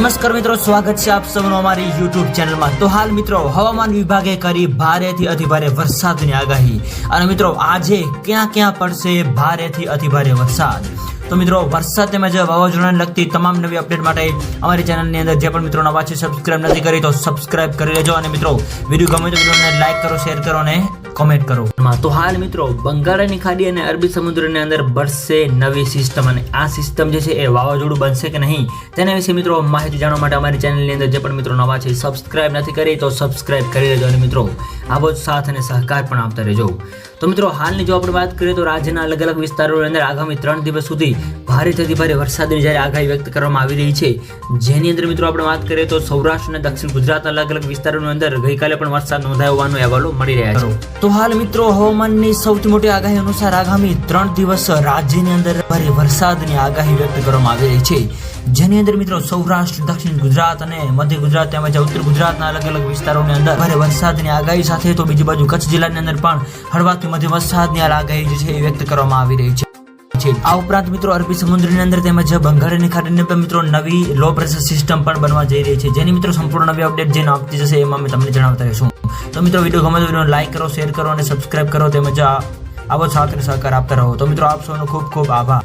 નમસ્કાર મિત્રો, સ્વાગત છે આપ સૌનું અમારી YouTube ચેનલમાં। તો હાલ મિત્રો હવામાન વિભાગે કરી ભારેથી અતિભારે વરસાદની આગાહી અને મિત્રો આજે ક્યાં ક્યાં પડશે ભારેથી અતિભારે વરસાદ। તો મિત્રો વરસાદ તેમજ વાવાઝોડાને લગતી તમામ નવી અપડેટ માટે અમારી ચેનલની અંદર જે પણ મિત્રો નવા છે સબસ્ક્રાઇબ નથી કરી તો સબસ્ક્રાઇબ કરી લેજો અને મિત્રો વિડીયો ગમે તો વિડીયોને લાઈક કરો, શેર કરો અને કોમેન્ટ કરો। તો હાલ મિત્રો બંગાળની ખાડી અને અરબી સમુદ્રની અંદર બરસે નવી સિસ્ટમ અને આ સિસ્ટમ જે છે એ વાવાઝોડું બનશે કે નહીં તેના વિશે મિત્રો માહિતી જાણવા માટે અમારી ચેનલની અંદર જે પણ મિત્રો નવા છે સબસ્ક્રાઇબ નથી કરી તો સબસ્ક્રાઇબ કરી લેજો અને મિત્રો આવો જ સાથ અને સહકાર પણ આપતા રહેજો। તો મિત્રો હાલની જો આપણે વાત કરીએ તો રાજ્યના અલગ અલગ વિસ્તારોની અંદર આગામી 3 દિવસ સુધી ભારેથી અતિભારે વરસાદની જ્યારે આગાહી વ્યક્ત કરવામાં આવી રહી છે, જેની અંદર મિત્રો આપણે વાત કરીએ તો સૌરાષ્ટ્ર અને દક્ષિણ ગુજરાતના અલગ અલગ વિસ્તારોની અંદર ગઈકાલે પણ વરસાદ નોંધાયો હોવાનો અહેવાલો મળી રહ્યા છે। તો હાલ મિત્રો હવામાનની સૌથી મોટી આગાહી અનુસાર આગામી 3 દિવસ રાજ્યની અંદર ભારે વરસાદની આગાહી વ્યક્ત કરવામાં આવી રહી છે, જેની અંદર મિત્રો સૌરાષ્ટ્ર, દક્ષિણ ગુજરાત અને મધ્ય ગુજરાત તેમજ ઉત્તર ગુજરાતના અલગ અલગ વિસ્તારોની અંદર ભારે વરસાદની આગાહી સાથે તો બીજી બાજુ કચ્છ જિલ્લાની અંદર પણ હળવાથી મધ્ય વરસાદની આગાહી જે છે એ વ્યક્ત કરવામાં આવી રહી છે। આ ઉપરાંત મિત્રો અરબી સમુદ્રની અંદર તેમજ બંગાળની ખાડીની અંદર મિત્રો નવી લો પ્રેશર સિસ્ટમ પણ બનવા જઈ રહી છે, જેની મિત્રો સંપૂર્ણ નવી અપડેટ જે આપતી જશે એમાં અમે તમને જણાવતા રહીશું। તો મિત્રો વિડીયો ગમે તો વિડીયોને લાઈક કરો, શેર કરો અને સબસ્ક્રાઇબ કરો તેમજ આવો સાથ અને સહકાર આપતા રહો। તો મિત્રો આપ સૌનો ખૂબ ખૂબ આભાર।